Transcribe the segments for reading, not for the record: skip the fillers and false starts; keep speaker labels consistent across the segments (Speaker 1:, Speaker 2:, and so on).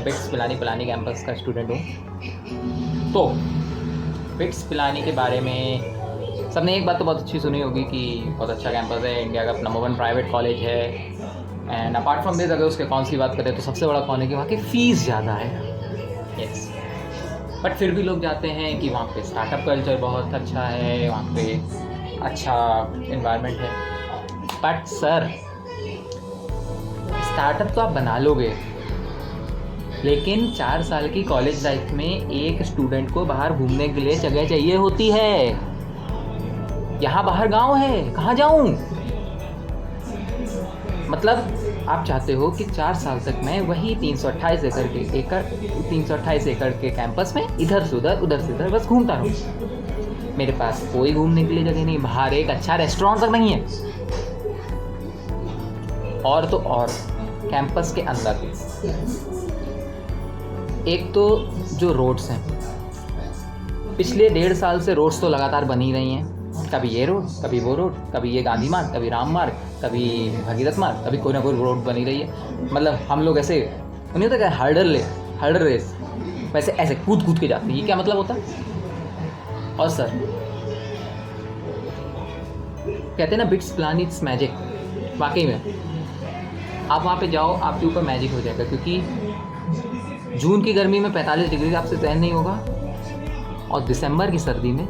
Speaker 1: Bits Pilani campus का student हूँ। तो बिट्स पिलानी के बारे में सबने एक बात तो बहुत अच्छी सुनी होगी कि बहुत अच्छा कैंपस है, इंडिया का नंबर 1 प्राइवेट कॉलेज है। एंड अपार्ट फ्रॉम दिस अगर उसके कॉन्स की बात करें तो सबसे बड़ा कॉन है कि वहाँ की फ़ीस ज़्यादा है। यस, बट फिर भी लोग जाते हैं कि वहाँ पे स्टार्टअप कल्चर बहुत अच्छा है, वहाँ पे अच्छा इन्वायरमेंट है। बट सर, स्टार्टअप तो आप बना लोगे, लेकिन 4 साल की कॉलेज लाइफ में एक स्टूडेंट को बाहर घूमने के लिए जगह चाहिए होती है। यहाँ बाहर गांव है, कहाँ जाऊँ? मतलब आप चाहते हो कि 4 साल तक मैं वही 328 एकड़ के कैंपस में इधर से उधर बस घूमता रहूँ। मेरे पास कोई घूमने के लिए जगह नहीं, बाहर एक अच्छा रेस्टोरेंट तक नहीं है। और तो और कैंपस के अंदर एक तो जो रोड्स हैं, पिछले 1.5 साल से रोड्स तो लगातार बनी रही हैं। कभी ये रोड, कभी वो रोड, कभी ये गांधी मार्ग, कभी राम मार्ग, कभी भगीरथ मार्ग, कभी कोई ना कोई रोड बनी रही है। मतलब हम लोग ऐसे नहीं होता क्या, हर्डल रेस, वैसे ऐसे कूद के जाते हैं। ये क्या मतलब होता? और सर कहते हैं ना, बिट्स पिलानी इट्स मैजिक। वाकई में आप वहाँ पे जाओ, आपके ऊपर मैजिक हो जाएगा, क्योंकि जून की गर्मी में 45 डिग्री आपसे सहन नहीं होगा, और दिसंबर की सर्दी में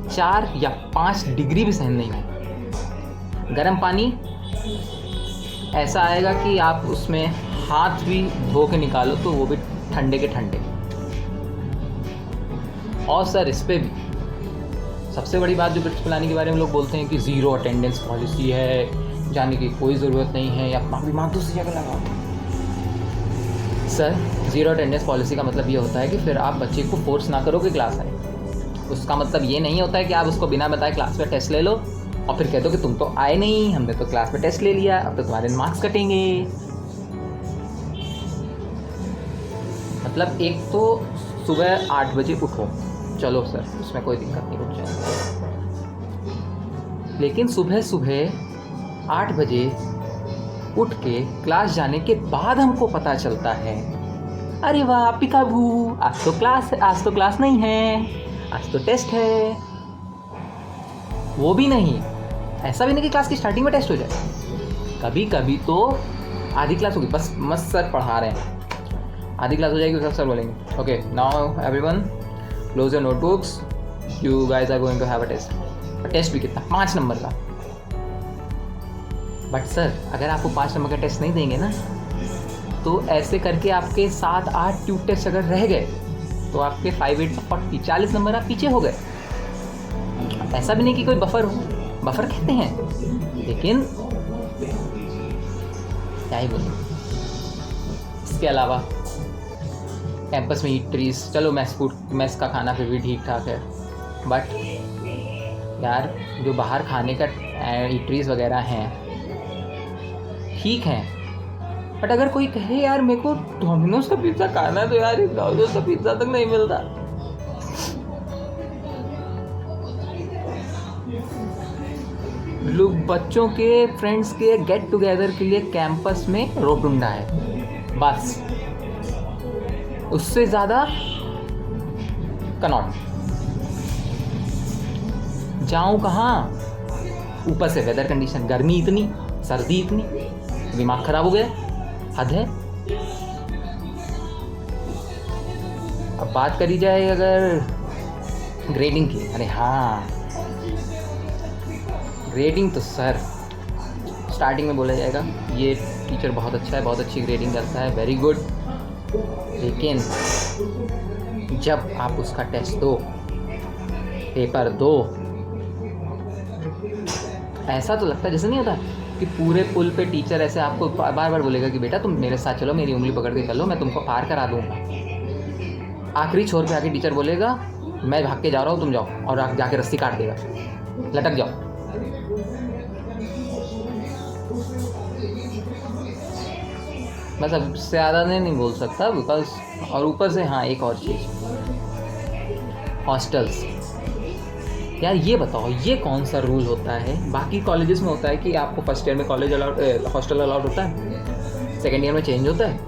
Speaker 1: 4 या 5 डिग्री भी सहन नहीं होगा। गर्म पानी ऐसा आएगा कि आप उसमें हाथ भी धो के निकालो तो वो भी ठंडे के ठंडे। और सर, इस पे भी सबसे बड़ी बात जो बिट्स पिलानी के बारे में लोग बोलते हैं कि ज़ीरो अटेंडेंस पॉलिसी है, जाने की कोई ज़रूरत नहीं है, या माँ दूसरी जगह लगाओ। सर, ज़ीरो अटेंडेंस पॉलिसी का मतलब ये होता है कि फिर आप बच्चे को फोर्स ना करो कि क्लास आए। उसका मतलब ये नहीं होता है कि आप उसको बिना बताए क्लास में टेस्ट ले लो और फिर कह दो कि तुम तो आए नहीं, हमने तो क्लास में टेस्ट ले लिया, अब तो तुम्हारे मार्क्स कटेंगे। मतलब एक तो सुबह 8 बजे उठो, चलो सर उसमें कोई दिक्कत नहीं, उठ जाए। लेकिन सुबह 8 बजे उठ के क्लास जाने के बाद हमको पता चलता है, अरे वाह पिकाबू, आज तो क्लास नहीं है, आज तो टेस्ट है। वो भी नहीं, ऐसा भी नहीं कि क्लास की स्टार्टिंग में टेस्ट हो जाए। कभी कभी तो आधी क्लास होगी, बस मस्त सर पढ़ा रहे हैं, आधी क्लास हो जाएगी, उसका सर बोलेंगे okay now everyone close your notebooks, you guys are going to have a test. Test भी कितना? 5 नंबर का। बट सर, अगर आपको 5 नंबर का टेस्ट नहीं देंगे ना, तो ऐसे करके आपके 7-8 ट्यूब टेस्ट अगर रह गए तो आपके 5-8 40 40 नंबर आप पीछे हो गए। ऐसा भी नहीं कि कोई बफर हो, बफर कहते हैं, लेकिन क्या ही बोलें। इसके अलावा कैंपस में ईटरीज, चलो मेस का खाना फिर भी ठीक ठाक है, बट यार जो बाहर खाने का ईटरीज वगैरह हैं ठीक हैं, बट अगर कोई कहे यार मेरे को डोमिनोज का पिज़्ज़ा खाना है, तो यार डोमिनोज का पिज़्ज़ा तक नहीं मिलता। लोग बच्चों के फ्रेंड्स के गेट टुगेदर के लिए कैंपस में रोटुंडा है, बस उससे ज़्यादा कनॉट। जाऊँ कहाँ? ऊपर से वेदर कंडीशन, गर्मी इतनी, सर्दी इतनी, दिमाग खराब हो गया, हद है। अब बात करी जाए अगर ग्रेडिंग की, अरे हाँ, ग्रेडिंग तो सर स्टार्टिंग में बोला जाएगा ये टीचर बहुत अच्छा है, बहुत अच्छी ग्रेडिंग करता है, वेरी गुड। लेकिन जब आप उसका टेस्ट दो, पेपर दो, ऐसा तो लगता है जैसे नहीं होता कि पूरे पुल पे टीचर ऐसे आपको बार बार बोलेगा कि बेटा तुम मेरे साथ चलो, मेरी उंगली पकड़ के चलो, मैं तुमको पार करा दूंगा। आखिरी छोर पे आके टीचर बोलेगा मैं भाग के जा रहा हूँ, तुम जाओ, और आप जाके रस्सी काट देगा, लटक जाओ। मैं सबसे ज़्यादा नहीं बोल सकता बिकॉज, और ऊपर से हाँ एक और चीज़, हॉस्टल्स। यार ये बताओ, ये कौन सा रूल होता है? बाकी कॉलेजेस में होता है कि आपको फर्स्ट ईयर में कॉलेज अलाउड, हॉस्टल अलाउड होता है, सेकेंड ईयर में चेंज होता है,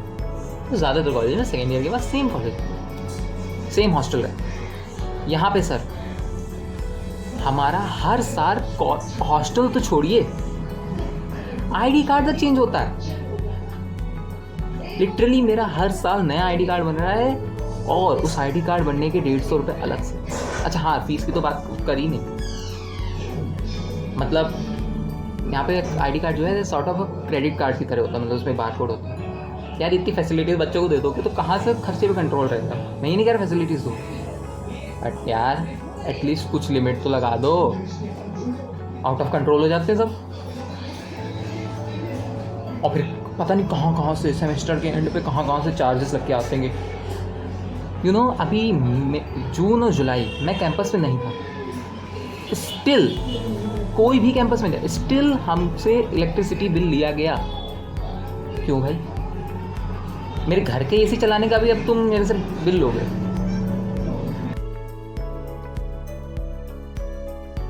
Speaker 1: तो ज़्यादातर कॉलेज में सेकेंड ईयर के बाद सेम कॉलेज, सेम हॉस्टल है। यहाँ पे सर हमारा हर साल हॉस्टल तो छोड़िए, आईडी कार्ड तक चेंज होता है। लिटरली मेरा हर साल नया आईडी कार्ड बन रहा है, और उस आईडी कार्ड बनने के 150 रुपये अलग से। अच्छा हाँ, फीस की तो बात कर ही नहीं, मतलब यहाँ पे आईडी कार्ड जो है सॉर्ट ऑफ क्रेडिट कार्ड की तरह होता है, मतलब उसमें बार कोड होता है। यार इतनी फैसिलिटीज़ बच्चों को दे दोगे तो कहाँ से खर्चे पे कंट्रोल रहेगा। मैं ये नहीं कह रहा फैसिलिटीज़ दो, बट यार एटलीस्ट कुछ लिमिट तो लगा दो, आउट ऑफ कंट्रोल हो जाते हैं सब। और फिर पता नहीं कहाँ कहाँ से सेमेस्टर के एंड पे कहाँ से चार्जेस लग के आते हैं। यू नो अभी जून और जुलाई मैं कैंपस में नहीं था, स्टिल कोई भी कैंपस में नहीं, स्टिल हमसे इलेक्ट्रिसिटी बिल लिया गया। क्यों भाई? मेरे घर के एसी चलाने का भी अब तुम मेरे से बिल लोगे?